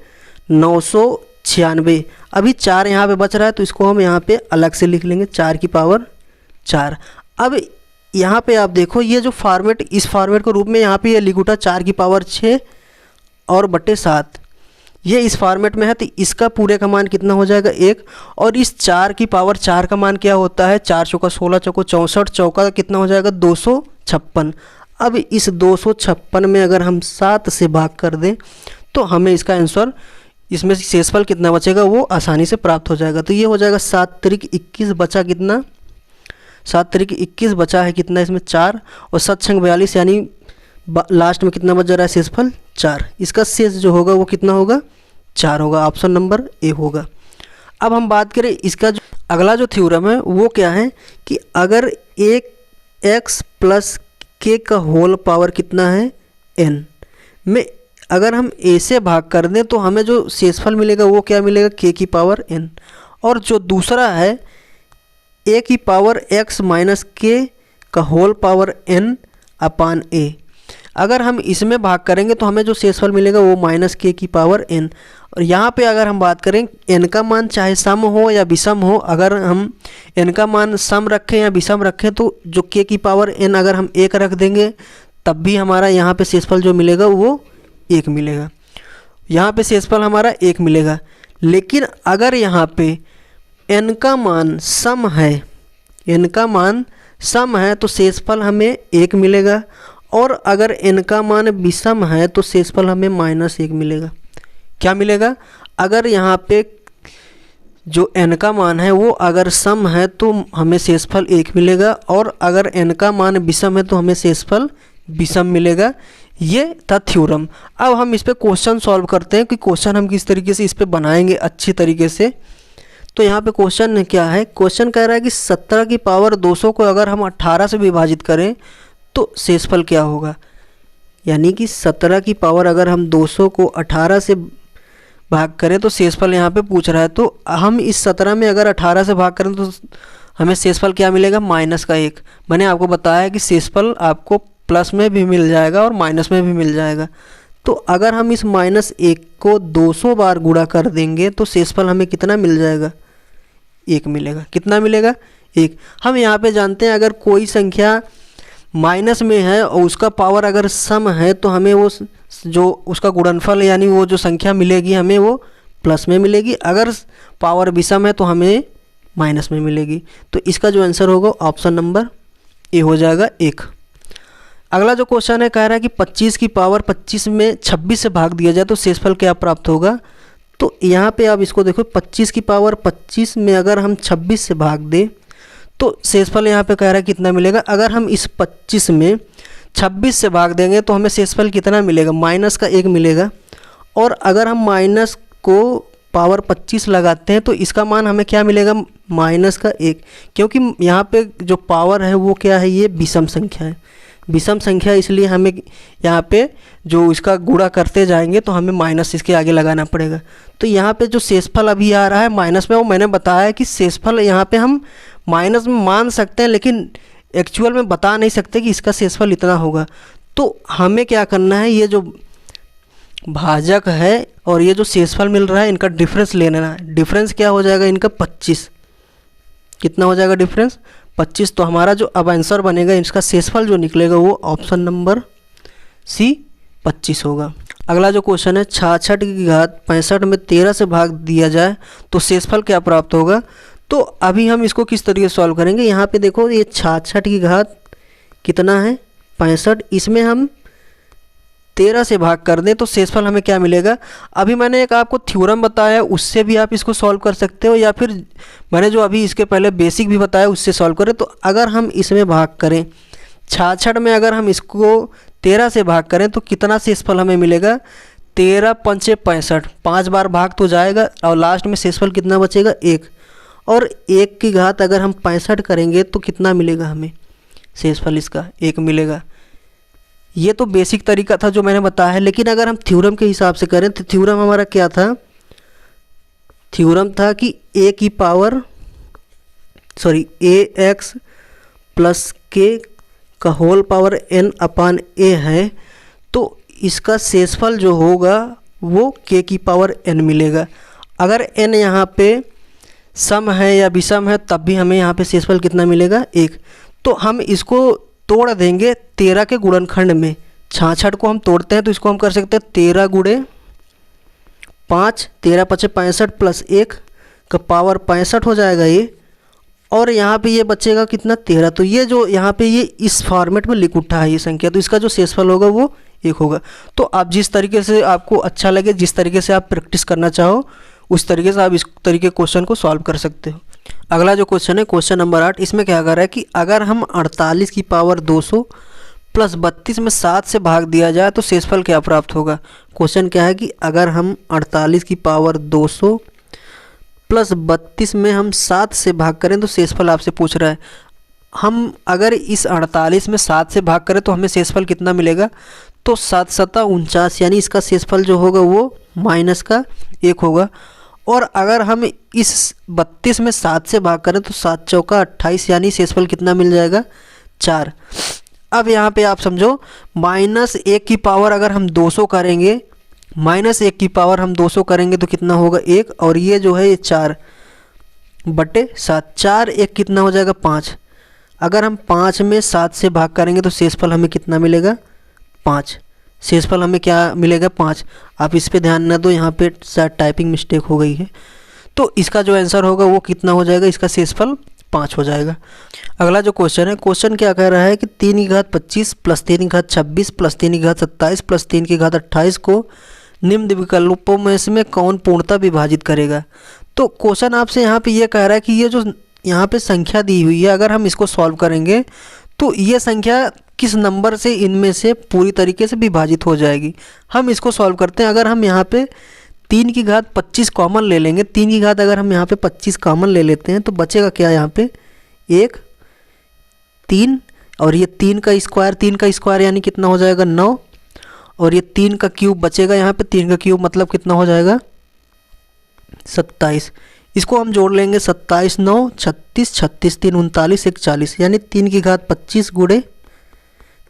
S1: 996। अभी 4 यहाँ पे बच रहा है तो इसको हम यहाँ पे अलग से लिख लेंगे 4 की पावर 4। अब यहाँ पे आप देखो ये जो फॉर्मेट, इस फॉर्मेट के रूप में यहाँ पे ये लिखूटा 4 की पावर 6 और बटे 7, ये इस फॉर्मेट में है तो इसका पूरे का मान कितना हो जाएगा 1। और इस 4 की पावर 4 का मान क्या होता है, 4 चौका 16, चौको 64, चौका कितना हो जाएगा 256। अब इस 256 में अगर हम 7 से भाग कर दें तो हमें इसका आंसर, इसमें से शेषफल कितना बचेगा वो आसानी से प्राप्त हो जाएगा। तो ये हो जाएगा 7 त्रिक 21, बचा कितना 7 त्रिक 21, बचा है कितना इसमें 4, और 7 छंग 42, यानी लास्ट में कितना बच जा रहा है शेषफल 4। इसका शेष जो होगा वो कितना होगा 4 होगा, ऑप्शन नंबर ए होगा। अब हम बात करें इसका जो अगला जो थ्योरम है वो क्या है कि अगर एक x प्लस के का होल पावर कितना है n में अगर हम a से भाग कर दें तो हमें जो शेषफल मिलेगा वो क्या मिलेगा, k की पावर n। और जो दूसरा है a की पावर x माइनस के का whole power n upon a, अगर हम इसमें भाग करेंगे तो हमें जो शेषफल मिलेगा वो माइनस के की पावर n। और यहाँ पे अगर हम बात करें n का मान चाहे सम हो या विषम हो, अगर हम n का मान सम रखें या विषम रखें तो जो k की पावर n अगर हम 1 रख देंगे तब भी हमारा यहाँ पे शेषफल जो मिलेगा वो 1 मिलेगा। यहाँ पे शेषफल हमारा 1 मिलेगा। लेकिन अगर यहाँ पे n का मान सम है, n का मान सम है तो शेषफल हमें 1 मिलेगा, और अगर n का मान विषम है तो शेषफल हमें -1 मिलेगा। क्या मिलेगा, अगर यहाँ पे जो n का मान है वो अगर सम है तो हमें शेषफल 1 मिलेगा, और अगर n का मान विषम है तो हमें शेषफल विषम मिलेगा। ये था थ्योरम। अब हम इस पे क्वेश्चन सॉल्व करते हैं कि क्वेश्चन हम किस तरीके से इस पे बनाएंगे अच्छी तरीके से। तो यहाँ पे क्वेश्चन क्या है, क्वेश्चन कह रहा है कि 17 की पावर 200 को अगर हम 18 से विभाजित करें तो शेषफल क्या होगा। यानी कि 17 की पावर अगर हम 200 को 18 से भाग करें तो शेषफल यहाँ पे पूछ रहा है। तो हम इस 17 में अगर 18 से भाग करें तो हमें शेषफल क्या मिलेगा, -1। मैंने आपको बताया कि शेषफल आपको प्लस में भी मिल जाएगा और माइनस में भी मिल जाएगा। तो अगर हम इस -1 को 200 बार गुणा कर देंगे तो शेषफल हमें कितना मिल जाएगा, 1 मिलेगा। कितना मिलेगा? 1। हम यहाँ पे जानते हैं अगर कोई संख्या माइनस में है और उसका पावर अगर सम है तो हमें वो जो उसका गुणनफल यानी वो जो संख्या मिलेगी हमें वो प्लस में मिलेगी, अगर पावर विषम है तो हमें माइनस में मिलेगी। तो इसका जो आंसर होगा ऑप्शन नंबर ए हो जाएगा 1। अगला जो क्वेश्चन है कह रहा है कि 25 की पावर 25 में 26 से भाग दिया जाए तो शेषफल क्या प्राप्त होगा। तो यहाँ पे आप इसको देखो, 25 की पावर 25 में अगर हम 26 से भाग दें तो शेषफल यहाँ पे कह रहा है कितना मिलेगा। अगर हम इस 25 में 26 से भाग देंगे तो हमें शेषफल कितना मिलेगा? माइनस का 1 मिलेगा। और अगर हम माइनस को पावर 25 लगाते हैं तो इसका मान हमें क्या मिलेगा? माइनस का 1, क्योंकि यहाँ पे जो पावर है वो क्या है? ये विषम संख्या है। विषम संख्या इसलिए हमें यहाँ पे जो इसका गुणा करते जाएंगे तो हमें माइनस इसके आगे लगाना पड़ेगा। तो यहाँ पे जो शेषफल अभी आ रहा है माइनस में, वो मैंने बताया है कि शेषफल यहाँ पे हम माइनस में मान सकते हैं लेकिन एक्चुअल में बता नहीं सकते कि इसका शेषफल इतना होगा। तो हमें क्या करना है, ये जो भाजक है और ये जो शेषफल मिल रहा है इनका डिफरेंस ले लेना है। डिफरेंस क्या हो जाएगा इनका? 25। कितना हो जाएगा डिफरेंस? 25। तो हमारा जो अब आंसर बनेगा इसका शेषफल जो निकलेगा वो ऑप्शन नंबर सी 25 होगा। अगला जो क्वेश्चन है 66 की घात 65 में 13 से भाग दिया जाए तो शेषफल क्या प्राप्त होगा। तो अभी हम इसको किस तरीके से सॉल्व करेंगे। यहाँ पे देखो ये 66 की घात कितना है? 65। इसमें हम 13 से भाग कर दें तो शेषफल हमें क्या मिलेगा। अभी मैंने एक आपको थ्योरम बताया, उससे भी आप इसको सॉल्व कर सकते हो, या फिर मैंने जो अभी इसके पहले बेसिक भी बताया उससे सॉल्व करें। तो अगर हम इसमें भाग करें 66 में, अगर हम इसको 13 से भाग करें तो कितना शेषफल हमें मिलेगा? 13 पंचे 65, 5 बार भाग तो जाएगा और लास्ट में शेषफल कितना बचेगा? 1। और 1 की घात अगर हम 65 करेंगे तो कितना मिलेगा हमें शेषफल? इसका 1 मिलेगा। ये तो बेसिक तरीका था जो मैंने बताया है, लेकिन अगर हम थ्योरम के हिसाब से करें तो थ्योरम हमारा क्या था? थ्योरम था कि ax प्लस के का whole power n upon a है। तो इसका शेषफल जो होगा वो k की पावर n मिलेगा। अगर n यहाँ पे सम है या विषम है तब भी हमें यहाँ पे शेषफल कितना मिलेगा? 1। तो हम इसको तोड़ देंगे 13 के गुणनखंड में। 66 को हम तोड़ते हैं तो इसको हम कर सकते हैं 13 गुणे 5, 13 पचे 65 प्लस 1 का पावर 65 हो जाएगा ये। और यहाँ पे ये बचेगा कितना? 13। तो ये जो यहाँ पे ये इस फॉर्मेट में लिख उठा है ये संख्या, तो इसका जो शेषफल होगा वो 1 होगा। तो आप जिस तरीके से आपको अच्छा लगे, जिस तरीके से आप प्रैक्टिस करना चाहो, उस तरीके से आप इस तरीके क्वेश्चन को सॉल्व कर सकते हो। अगला जो क्वेश्चन है क्वेश्चन नंबर 8, इसमें क्या कर रहा है कि अगर हम 48 की पावर 200 प्लस 32 में 7 से भाग दिया जाए तो शेषफल क्या प्राप्त होगा। क्वेश्चन क्या है कि अगर हम 48 की पावर 200 प्लस 32 में हम 7 से भाग करें तो शेषफल आपसे पूछ रहा है। हम अगर इस 48 में 7 से भाग करें तो हमें शेषफल कितना मिलेगा? तो 7 सत्ता 49, यानी इसका शेषफल जो होगा वो माइनस का 1 होगा। और अगर हम इस 32 में 7 से भाग करें तो 7 चौका 28, यानी शेषफल कितना मिल जाएगा? 4। अब यहाँ पे आप समझो -1 की पावर अगर हम 200 करेंगे, -1 की पावर हम 200 करेंगे तो कितना होगा? 1। और ये जो है ये 4 बटे 7, 4 1 कितना हो जाएगा? 5। अगर हम 5 में 7 से भाग करेंगे तो शेषफल हमें कितना मिलेगा? 5। शेषफल हमें क्या मिलेगा? 5। आप इस पे ध्यान न दो, यहाँ पे शायद टाइपिंग मिस्टेक हो गई है। तो इसका जो आंसर होगा वो कितना हो जाएगा? इसका शेषफल 5 हो जाएगा। अगला जो क्वेश्चन है, क्वेश्चन क्या कह रहा है कि 3 की घात 25 प्लस 3 की घात 26 प्लस 3 की घात 27 प्लस 3 की घात 28 को निम्न विकल्पों में से कौन पूर्णतः विभाजित करेगा। तो क्वेश्चन आपसे यहाँ पे ये कह रहा है कि ये जो यहाँ पे संख्या दी हुई है, अगर हम इसको सॉल्व करेंगे तो ये संख्या किस नंबर से इनमें से पूरी तरीके से विभाजित हो जाएगी। हम इसको सॉल्व करते हैं। अगर हम यहाँ पे 3 की घात 25 कॉमन ले लेंगे, 3 की घात अगर हम यहाँ पे 25 कॉमन ले लेते हैं तो बचेगा क्या यहाँ पे? 1 3 और ये 3 का स्क्वायर यानी कितना हो जाएगा? 9। और ये 3 का क्यूब बचेगा यहाँ पे, 3 का क्यूब मतलब कितना हो जाएगा? 27। इसको हम जोड़ लेंगे, 27 9 36, 36 3 39, 1 40, यानी 3 की घात 25 गुणे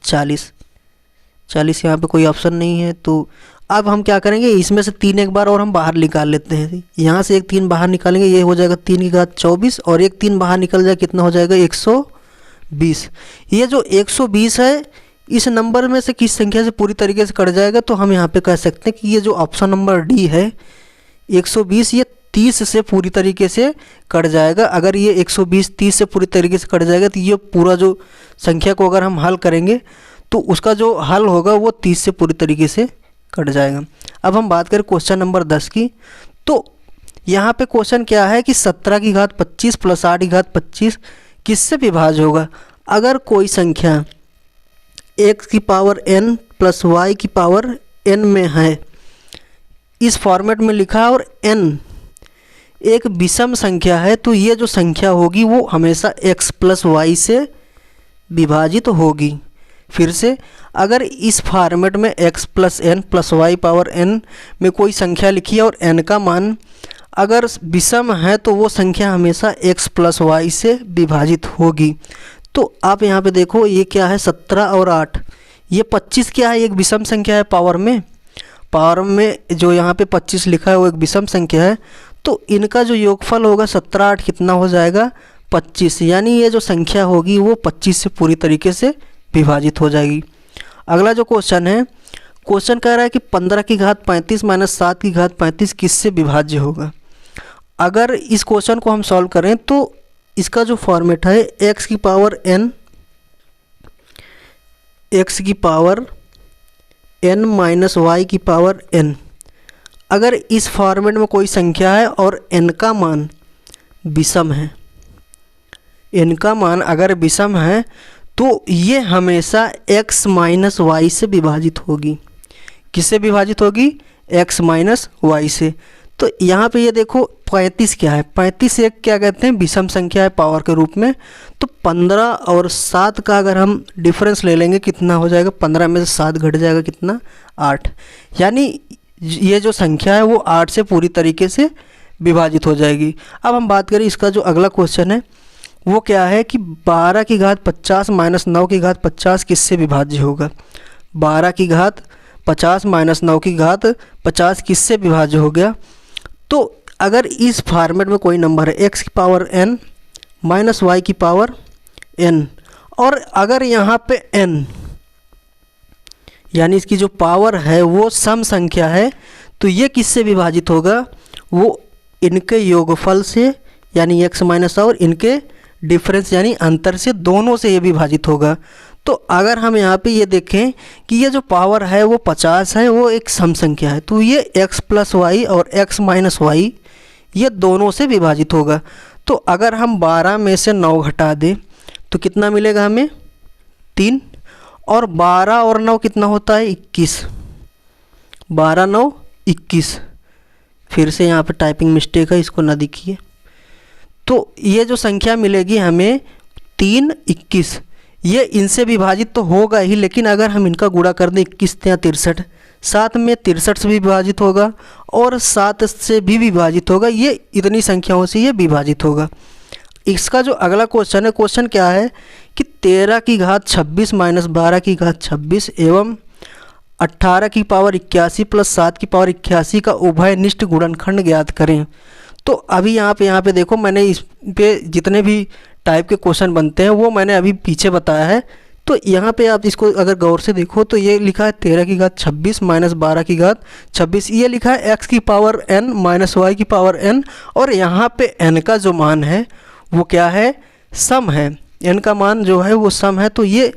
S1: 40। 40 यहाँ पे कोई ऑप्शन नहीं है। तो अब हम क्या करेंगे, इसमें से 3 एक बार और हम बाहर निकाल लेते हैं। यहाँ से एक 3 बाहर निकालेंगे, ये हो जाएगा 3 की घात 24 और एक 3 बाहर निकल जाए, कितना हो जाएगा 120। ये जो 120 है इस नंबर में से किस संख्या से पूरी तरीके से कट जाएगा, तो हम यहाँ पे कह सकते हैं कि ये जो ऑप्शन नंबर डी है 120 ये 30 से पूरी तरीके से कट जाएगा। अगर ये 120 30 से पूरी तरीके से कट जाएगा तो ये पूरा जो संख्या को अगर हम हल करेंगे तो उसका जो हल होगा वो 30 से पूरी तरीके से कट जाएगा। अब हम बात करें क्वेश्चन नंबर 10 की, तो यहाँ पे क्वेश्चन क्या है कि 17 की घात 25 प्लस 8 की घात 25 किससे विभाज्य होगा। अगर कोई संख्या x की पावर n प्लस y की पावर n में है, इस फॉर्मेट में लिखा और n एक विषम संख्या है, तो ये जो संख्या होगी वो हमेशा x प्लस वाई से विभाजित होगी। फिर से, अगर इस फॉर्मेट में x plus n plus y power n में कोई संख्या लिखी है और n का मान अगर विषम है तो वो संख्या हमेशा x प्लस वाई से विभाजित होगी। तो आप यहाँ पे देखो ये क्या है 17 और 8, ये 25 क्या है, एक विषम संख्या है पावर में जो यहाँ पे 25 लिखा है वो एक विषम संख्या है, तो इनका जो योगफल होगा 17 8 कितना हो जाएगा 25, यानी ये जो संख्या होगी वो 25 से पूरी तरीके से विभाजित हो जाएगी। अगला जो क्वेश्चन है, क्वेश्चन कह रहा है कि 15 की घात 35 माइनस 7 की घात 35 किससे विभाज्य होगा। अगर इस क्वेश्चन को हम सॉल्व करें तो इसका जो फॉर्मेट है x की पावर n माइनस वाई की पावर n, अगर इस फॉर्मेट में कोई संख्या है और n का मान विषम है, n का मान अगर विषम है तो ये हमेशा x माइनस वाई से विभाजित होगी। किससे विभाजित होगी, x माइनस वाई से। तो यहाँ पे ये देखो 35 क्या है, 35 एक क्या कहते हैं विषम संख्या है पावर के रूप में, तो 15 और 7 का अगर हम डिफरेंस ले लेंगे कितना हो जाएगा, 15 में से 7 घट जाएगा कितना 8, यानी ये जो संख्या है वो 8 से पूरी तरीके से विभाजित हो जाएगी। अब हम बात करें इसका जो अगला क्वेश्चन है वो क्या है कि 12 की घात 50 माइनस 9 की घात 50 किससे विभाज्य होगा। 12 की घात 50 माइनस 9 की घात 50 किससे विभाज्य हो गया। तो अगर इस फॉर्मेट में कोई नंबर है x की पावर n माइनस वाई की पावर n, और अगर यहाँ पे n यानी इसकी जो पावर है वो सम संख्या है, तो ये किससे विभाजित होगा, वो इनके योगफल से यानी x माइनस और इनके डिफरेंस यानी अंतर से, दोनों से ये विभाजित होगा। तो अगर हम यहाँ पे ये देखें कि ये जो पावर है वो 50 है, वो एक सम संख्या है, तो ये x प्लस वाई और x माइनस वाई ये दोनों से विभाजित होगा। तो अगर हम 12 में से 9 घटा दें तो कितना मिलेगा हमें 3, और 12 और 9 कितना होता है 21, 12 9 21। फिर से यहाँ पे टाइपिंग मिस्टेक है, इसको ना देखिए। तो ये जो संख्या मिलेगी हमें 3 21, ये इनसे विभाजित तो होगा ही, लेकिन अगर हम इनका गुणा कर दें 21 या 63, 7 में 63 से भी विभाजित होगा और 7 से भी विभाजित होगा, ये इतनी संख्याओं से ये विभाजित होगा। इसका जो अगला क्वेश्चन है, क्वेश्चन क्या है कि 13 की घात 26 माइनस 12 की घात 26 एवं 18 की पावर 81 प्लस 7 की पावर 81 का उभयनिष्ठ गुणनखंड ज्ञात करें। तो अभी यहाँ पे देखो, मैंने इस पे जितने भी टाइप के क्वेश्चन बनते हैं वो मैंने अभी पीछे बताया है। तो यहाँ पे आप इसको अगर गौर से देखो तो ये लिखा है 13 की घात 26 माइनस 12 की घात 26, ये लिखा है x की पावर n माइनस वाई की पावर n, और यहाँ पे n का जो मान है वो क्या है, सम है, n का मान जो है वो सम है। तो ये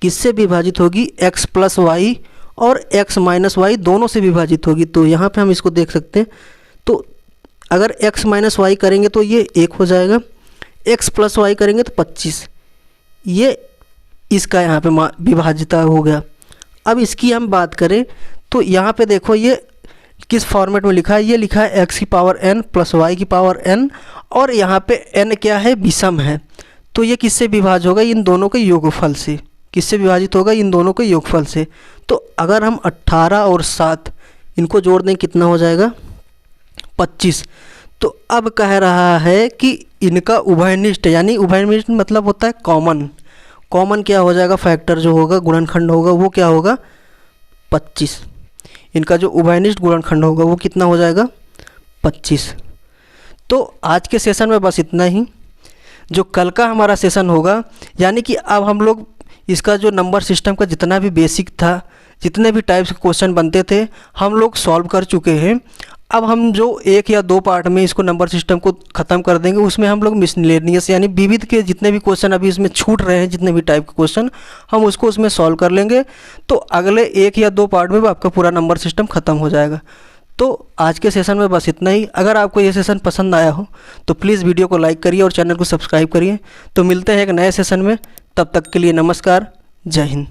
S1: किससे विभाजित होगी, x प्लस वाई और x माइनस वाई दोनों से विभाजित होगी। तो यहाँ पे हम इसको देख सकते हैं, तो अगर x माइनस वाई करेंगे तो ये 1 हो जाएगा, x प्लस वाई करेंगे तो 25, ये इसका यहाँ पे विभाज्यता हो गया। अब इसकी हम बात करें तो यहाँ पे देखो ये किस फॉर्मेट में लिखा है, ये लिखा है x की पावर n प्लस वाई की पावर n, और यहाँ पे n क्या है, विषम है। तो ये किससे विभाज्य होगा, इन दोनों के योगफल से। किससे विभाजित होगा, इन दोनों के योगफल से। तो अगर हम 18 और 7 इनको जोड़ दें कितना हो जाएगा 25। तो अब कह रहा है कि इनका उभयनिष्ठ, यानी उभयनिष्ठ मतलब होता है कॉमन, कॉमन क्या हो जाएगा, फैक्टर जो होगा गुणनखंड होगा वो क्या होगा 25। इनका जो उभयनिष्ठ गुणनखंड होगा वो कितना हो जाएगा 25। तो आज के सेशन में बस इतना ही। जो कल का हमारा सेशन होगा, यानी कि अब हम लोग इसका जो नंबर सिस्टम का जितना भी बेसिक था, जितने भी टाइप्स के क्वेश्चन बनते थे, हम लोग सॉल्व कर चुके हैं। अब हम जो 1 या 2 पार्ट में इसको नंबर सिस्टम को ख़त्म कर देंगे, उसमें हम लोग मिसलेनियस यानी विविध के जितने भी क्वेश्चन अभी इसमें छूट रहे हैं, जितने भी टाइप के क्वेश्चन, हम उसको उसमें सॉल्व कर लेंगे। तो अगले 1 या 2 पार्ट में आपका पूरा नंबर सिस्टम ख़त्म हो जाएगा। तो आज के सेशन में बस इतना ही। अगर आपको ये सेशन पसंद आया हो तो प्लीज़ वीडियो को लाइक करिए और चैनल को सब्सक्राइब करिए। तो मिलते हैं एक नए सेशन में, तब तक के लिए नमस्कार, जय हिंद।